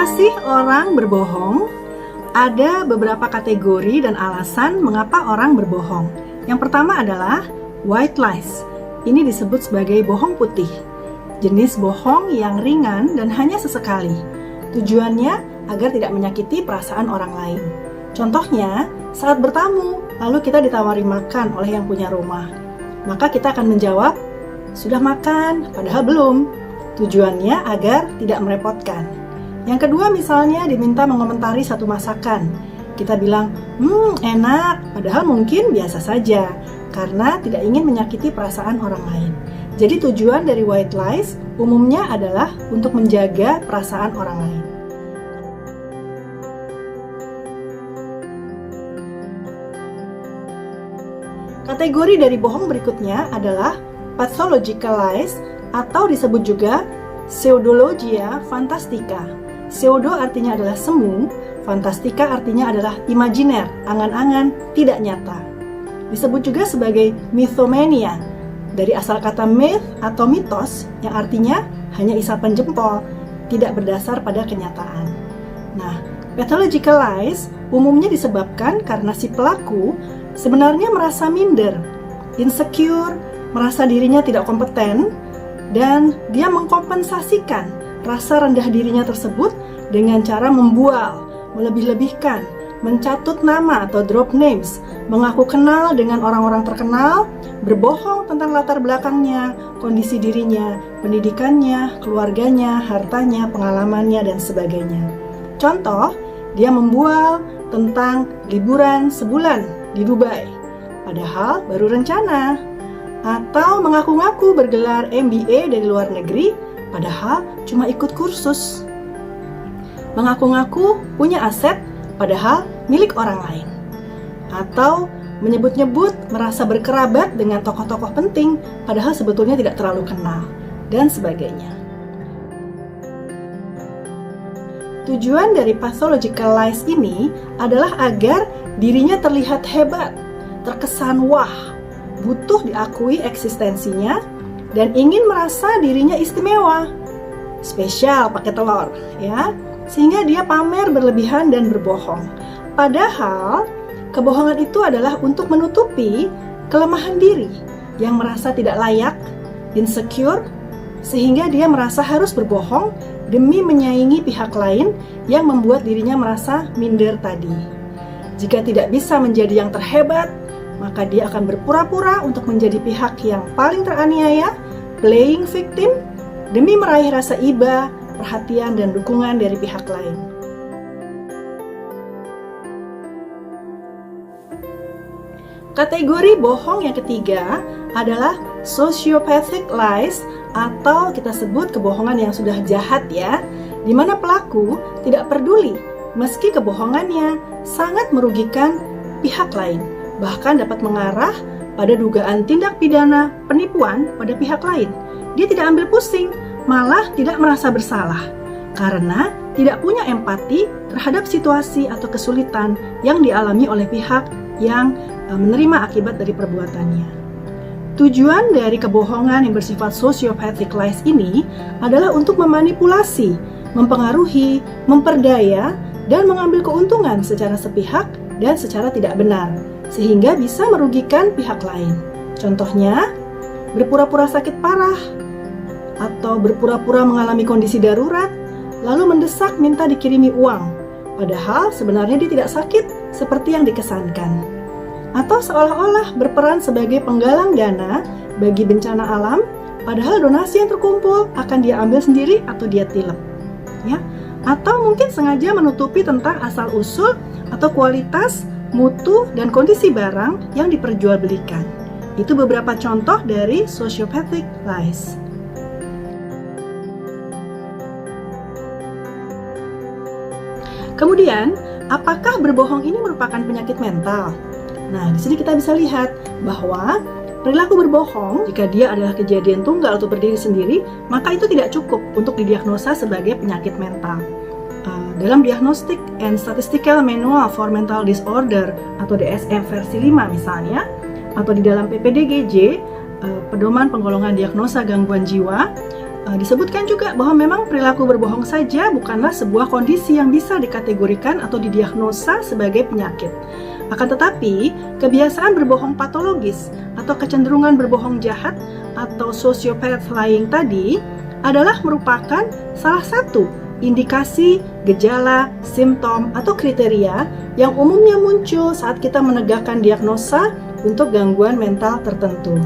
Mengapa sih orang berbohong? Ada beberapa kategori dan alasan mengapa orang berbohong. Yang pertama adalah white lies. Ini disebut sebagai bohong putih. Jenis bohong yang ringan dan hanya sesekali. Tujuannya agar tidak menyakiti perasaan orang lain. Contohnya, saat bertamu, lalu kita ditawari makan oleh yang punya rumah. Maka kita akan menjawab, sudah makan, padahal belum. Tujuannya agar tidak merepotkan. Yang kedua misalnya diminta mengomentari satu masakan. Kita bilang, enak, padahal mungkin biasa saja, karena tidak ingin menyakiti perasaan orang lain. Jadi tujuan dari white lies umumnya adalah untuk menjaga perasaan orang lain. Kategori dari bohong berikutnya adalah pathological lies atau disebut juga pseudologia fantastica. Pseudo artinya adalah semu, fantastica artinya adalah imajiner, angan-angan, tidak nyata. Disebut juga sebagai mythomania, dari asal kata myth atau mitos yang artinya hanya isapan jempol, tidak berdasar pada kenyataan. Nah, pathological lies umumnya disebabkan karena si pelaku sebenarnya merasa minder, insecure, merasa dirinya tidak kompeten, dan dia mengkompensasikan rasa rendah dirinya tersebut dengan cara membual, melebih-lebihkan, mencatut nama atau drop names, mengaku kenal dengan orang-orang terkenal, berbohong tentang latar belakangnya, kondisi dirinya, pendidikannya, keluarganya, hartanya, pengalamannya, dan sebagainya. Contoh, dia membual tentang liburan sebulan di Dubai, padahal baru rencana. Atau mengaku-ngaku bergelar MBA dari luar negeri, padahal cuma ikut kursus. Mengaku-ngaku punya aset, padahal milik orang lain. Atau menyebut-nyebut merasa berkerabat dengan tokoh-tokoh penting, padahal sebetulnya tidak terlalu kenal, dan sebagainya. Tujuan dari pathological lies ini adalah agar dirinya terlihat hebat, terkesan wah, butuh diakui eksistensinya, dan ingin merasa dirinya istimewa, spesial pakai telur, ya, sehingga dia pamer berlebihan dan berbohong. Padahal kebohongan itu adalah untuk menutupi kelemahan diri yang merasa tidak layak, insecure, sehingga dia merasa harus berbohong demi menyaingi pihak lain yang membuat dirinya merasa minder tadi. Jika tidak bisa menjadi yang terhebat, maka dia akan berpura-pura untuk menjadi pihak yang paling teraniaya, playing victim, demi meraih rasa iba, perhatian, dan dukungan dari pihak lain. Kategori bohong yang ketiga adalah sociopathic lies, atau kita sebut kebohongan yang sudah jahat ya, di mana pelaku tidak peduli meski kebohongannya sangat merugikan pihak lain, bahkan dapat mengarah pada dugaan tindak pidana penipuan pada pihak lain. Dia tidak ambil pusing, malah tidak merasa bersalah, karena tidak punya empati terhadap situasi atau kesulitan yang dialami oleh pihak yang menerima akibat dari perbuatannya. Tujuan dari kebohongan yang bersifat sociopathic lies ini adalah untuk memanipulasi, mempengaruhi, memperdaya, dan mengambil keuntungan secara sepihak dan secara tidak benar, sehingga bisa merugikan pihak lain. Contohnya, berpura-pura sakit parah, atau berpura-pura mengalami kondisi darurat, lalu mendesak minta dikirimi uang, padahal sebenarnya dia tidak sakit seperti yang dikesankan. Atau seolah-olah berperan sebagai penggalang dana bagi bencana alam, padahal donasi yang terkumpul akan dia ambil sendiri atau dia tilep. Ya? Atau mungkin sengaja menutupi tentang asal-usul atau kualitas, mutu, dan kondisi barang yang diperjualbelikan. Itu beberapa contoh dari sociopathic lies. Kemudian, apakah berbohong ini merupakan penyakit mental? Nah, di sini kita bisa lihat bahwa perilaku berbohong, jika dia adalah kejadian tunggal atau berdiri sendiri, maka itu tidak cukup untuk didiagnosa sebagai penyakit mental. Dalam Diagnostic and Statistical Manual for Mental Disorder atau DSM versi 5 misalnya, atau di dalam PPDGJ, Pedoman Penggolongan Diagnosa Gangguan Jiwa, Disebutkan juga bahwa memang perilaku berbohong saja bukanlah sebuah kondisi yang bisa dikategorikan atau didiagnosa sebagai penyakit. Akan tetapi, kebiasaan berbohong patologis atau kecenderungan berbohong jahat atau sociopath lying tadi adalah merupakan salah satu indikasi, gejala, simptom, atau kriteria yang umumnya muncul saat kita menegakkan diagnosa untuk gangguan mental tertentu.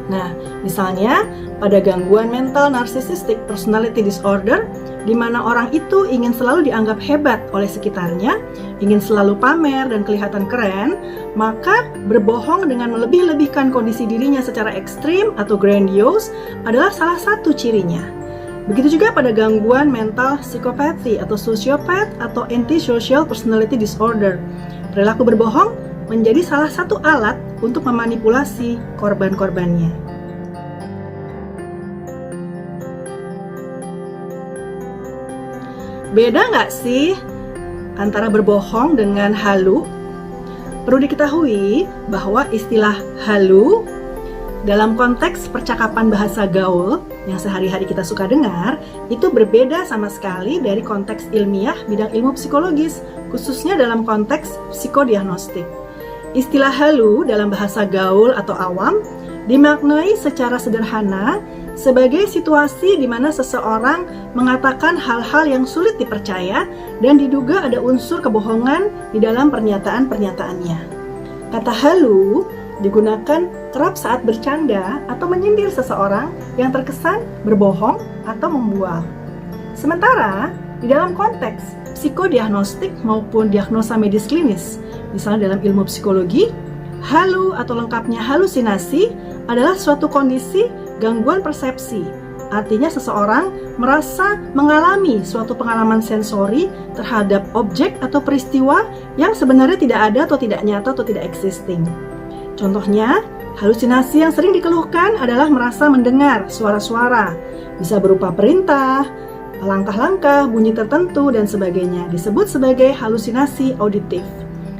Nah, misalnya pada gangguan mental narcissistic personality disorder, di mana orang itu ingin selalu dianggap hebat oleh sekitarnya, ingin selalu pamer dan kelihatan keren, maka berbohong dengan melebih-lebihkan kondisi dirinya secara ekstrim atau grandiose adalah salah satu cirinya. Begitu juga pada gangguan mental psikopati atau sosiopat atau antisocial personality disorder. Perilaku berbohong menjadi salah satu alat untuk memanipulasi korban-korbannya. Beda nggak sih antara berbohong dengan halu? Perlu diketahui bahwa istilah halu dalam konteks percakapan bahasa gaul yang sehari-hari kita suka dengar, itu berbeda sama sekali dari konteks ilmiah bidang ilmu psikologis, khususnya dalam konteks psikodiagnostik. Istilah halu dalam bahasa gaul atau awam dimaknai secara sederhana sebagai situasi di mana seseorang mengatakan hal-hal yang sulit dipercaya dan diduga ada unsur kebohongan di dalam pernyataan-pernyataannya. Kata halu digunakan kerap saat bercanda atau menyindir seseorang yang terkesan berbohong atau membual. Sementara di dalam konteks psikodiagnostik maupun diagnosa medis klinis, misalnya dalam ilmu psikologi, halu atau lengkapnya halusinasi adalah suatu kondisi gangguan persepsi. Artinya seseorang merasa mengalami suatu pengalaman sensori terhadap objek atau peristiwa yang sebenarnya tidak ada atau tidak nyata atau tidak existing. Contohnya, halusinasi yang sering dikeluhkan adalah merasa mendengar suara-suara, bisa berupa perintah, langkah-langkah, bunyi tertentu, dan sebagainya. Disebut sebagai halusinasi auditif.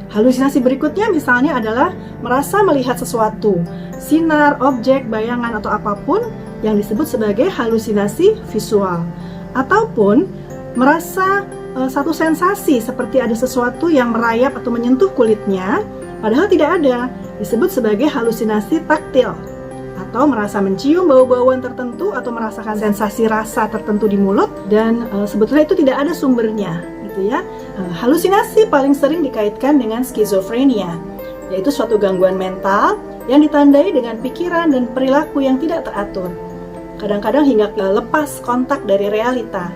Halusinasi berikutnya misalnya adalah merasa melihat sesuatu, sinar, objek, bayangan, atau apapun yang disebut sebagai halusinasi visual. Ataupun merasa satu sensasi seperti ada sesuatu yang merayap atau menyentuh kulitnya, padahal tidak ada, disebut sebagai halusinasi taktil. Atau merasa mencium bau-bauan tertentu atau merasakan sensasi rasa tertentu di mulut dan sebetulnya itu tidak ada sumbernya, gitu ya. Halusinasi paling sering dikaitkan dengan skizofrenia, yaitu suatu gangguan mental yang ditandai dengan pikiran dan perilaku yang tidak teratur, kadang-kadang hingga lepas kontak dari realita.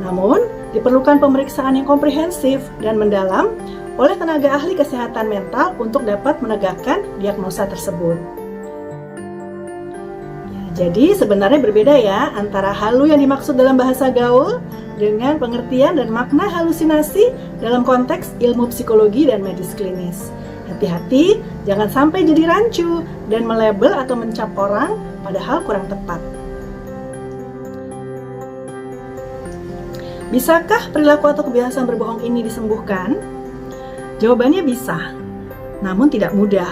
Namun, diperlukan pemeriksaan yang komprehensif dan mendalam oleh tenaga ahli kesehatan mental untuk dapat menegakkan diagnosa tersebut. Jadi sebenarnya berbeda ya antara halu yang dimaksud dalam bahasa gaul dengan pengertian dan makna halusinasi dalam konteks ilmu psikologi dan medis klinis. Hati-hati, jangan sampai jadi rancu dan melabel atau mencap orang padahal kurang tepat. Bisakah perilaku atau kebiasaan berbohong ini disembuhkan? Jawabannya bisa, namun tidak mudah,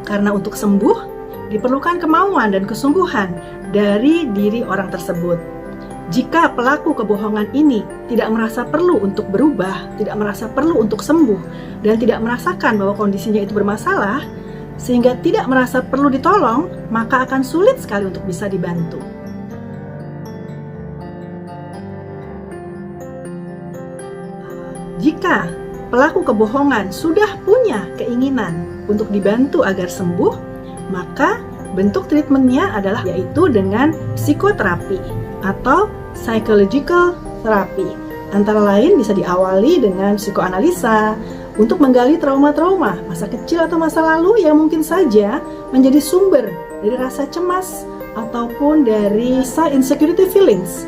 karena untuk sembuh diperlukan kemauan dan kesungguhan dari diri orang tersebut. Jika pelaku kebohongan ini tidak merasa perlu untuk berubah, tidak merasa perlu untuk sembuh, dan tidak merasakan bahwa kondisinya itu bermasalah, sehingga tidak merasa perlu ditolong, maka akan sulit sekali untuk bisa dibantu. Jika pelaku kebohongan sudah punya keinginan untuk dibantu agar sembuh, maka bentuk treatmentnya adalah yaitu dengan psikoterapi atau psychological therapy. Antara lain bisa diawali dengan psikoanalisa untuk menggali trauma-trauma masa kecil atau masa lalu yang mungkin saja menjadi sumber dari rasa cemas ataupun dari insecurity feelings.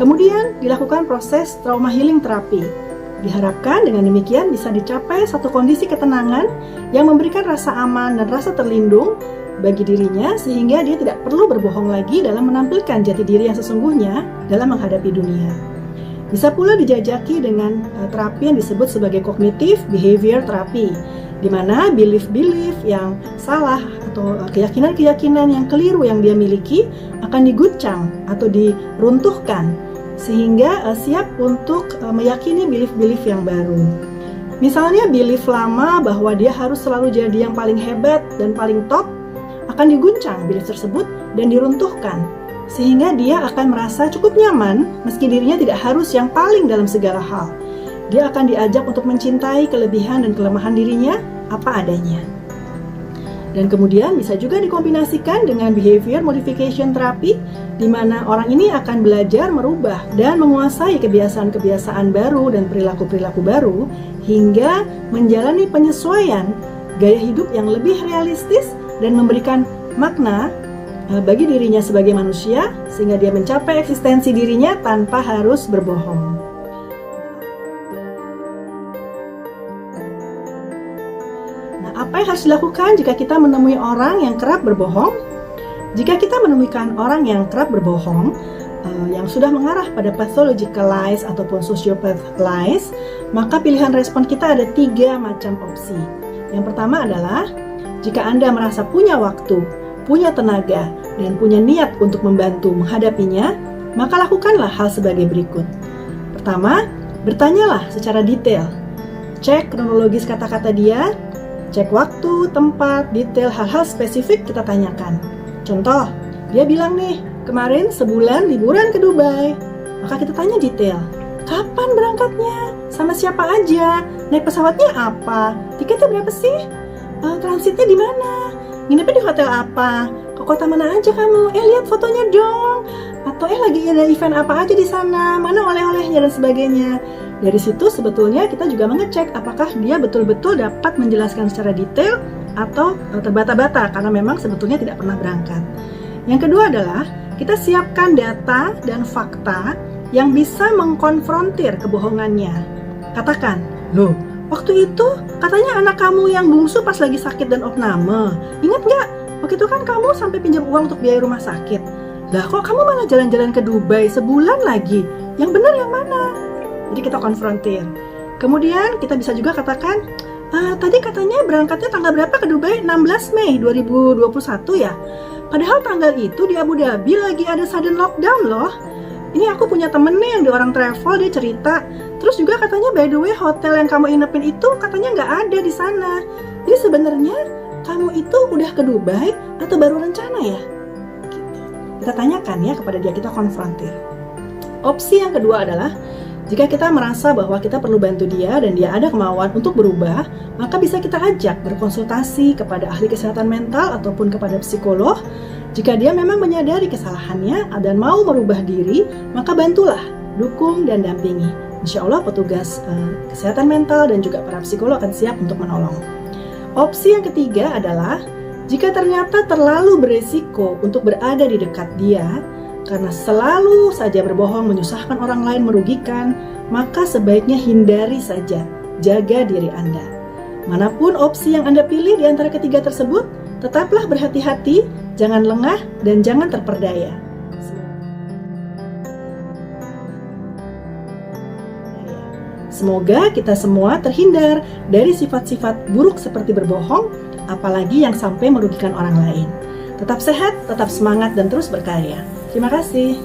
Kemudian dilakukan proses trauma healing therapy. Diharapkan dengan demikian bisa dicapai satu kondisi ketenangan yang memberikan rasa aman dan rasa terlindung bagi dirinya sehingga dia tidak perlu berbohong lagi dalam menampilkan jati diri yang sesungguhnya dalam menghadapi dunia. Bisa pula dijajaki dengan terapi yang disebut sebagai cognitive behavior therapy, di mana belief-belief yang salah atau keyakinan-keyakinan yang keliru yang dia miliki akan diguncang atau diruntuhkan sehingga siap untuk meyakini belief-belief yang baru. Misalnya belief lama bahwa dia harus selalu jadi yang paling hebat dan paling top akan diguncang belief tersebut dan diruntuhkan sehingga dia akan merasa cukup nyaman meski dirinya tidak harus yang paling dalam segala hal. Dia akan diajak untuk mencintai kelebihan dan kelemahan dirinya apa adanya. Dan kemudian bisa juga dikombinasikan dengan behavior modification therapy, di mana orang ini akan belajar merubah dan menguasai kebiasaan-kebiasaan baru dan perilaku-perilaku baru hingga menjalani penyesuaian gaya hidup yang lebih realistis dan memberikan makna bagi dirinya sebagai manusia sehingga dia mencapai eksistensi dirinya tanpa harus berbohong. Nah, apa yang harus dilakukan jika kita menemui orang yang kerap berbohong? Jika kita menemukan orang yang kerap berbohong, yang sudah mengarah pada pathological lies ataupun sociopath lies, maka pilihan respon kita ada 3 macam opsi. Yang pertama adalah, jika Anda merasa punya waktu, punya tenaga, dan punya niat untuk membantu menghadapinya, maka lakukanlah hal sebagai berikut. Pertama, bertanyalah secara detail. Cek kronologis kata-kata dia, cek waktu, tempat, detail, hal-hal spesifik kita tanyakan. Contoh, dia bilang nih, kemarin sebulan liburan ke Dubai. Maka kita tanya detail. Kapan berangkatnya? Sama siapa aja? Naik pesawatnya apa? Tiketnya berapa sih? Transitnya di mana? Nginepnya di hotel apa? Ke kota mana aja kamu? Lihat fotonya dong. Atau lagi ada event apa aja di sana? Mana oleh-olehnya dan sebagainya. Dari situ sebetulnya kita juga mengecek apakah dia betul-betul dapat menjelaskan secara detail atau terbata-bata karena memang sebetulnya tidak pernah berangkat. Yang kedua adalah kita siapkan data dan fakta yang bisa mengkonfrontir kebohongannya. Katakan, loh, waktu itu katanya anak kamu yang bungsu pas lagi sakit dan opname. Ingat nggak? Waktu itu kan kamu sampai pinjam uang untuk biaya rumah sakit. Lah kok kamu malah jalan-jalan ke Dubai sebulan lagi? Yang benar yang mana? Jadi kita konfrontir. Kemudian kita bisa juga katakan, tadi katanya berangkatnya tanggal berapa ke Dubai? 16 Mei 2021 ya? Padahal tanggal itu di Abu Dhabi lagi ada sudden lockdown loh. Ini aku punya temen nih yang di orang travel, dia cerita. Terus juga katanya by the way hotel yang kamu inepin itu katanya nggak ada di sana. Jadi sebenarnya kamu itu udah ke Dubai atau baru rencana ya? Kita tanyakan ya kepada dia, kita konfrontir. Opsi yang kedua adalah jika kita merasa bahwa kita perlu bantu dia dan dia ada kemauan untuk berubah, maka bisa kita ajak berkonsultasi kepada ahli kesehatan mental ataupun kepada psikolog. Jika dia memang menyadari kesalahannya dan mau merubah diri, maka bantulah, dukung dan dampingi. Insya Allah petugas kesehatan mental dan juga para psikolog akan siap untuk menolong. Opsi yang ketiga adalah jika ternyata terlalu beresiko untuk berada di dekat dia, karena selalu saja berbohong, menyusahkan orang lain, merugikan, maka sebaiknya hindari saja, jaga diri Anda. Manapun opsi yang Anda pilih di antara ketiga tersebut, tetaplah berhati-hati, jangan lengah, dan jangan terperdaya. Semoga kita semua terhindar dari sifat-sifat buruk seperti berbohong, apalagi yang sampai merugikan orang lain. Tetap sehat, tetap semangat, dan terus berkarya. Terima kasih.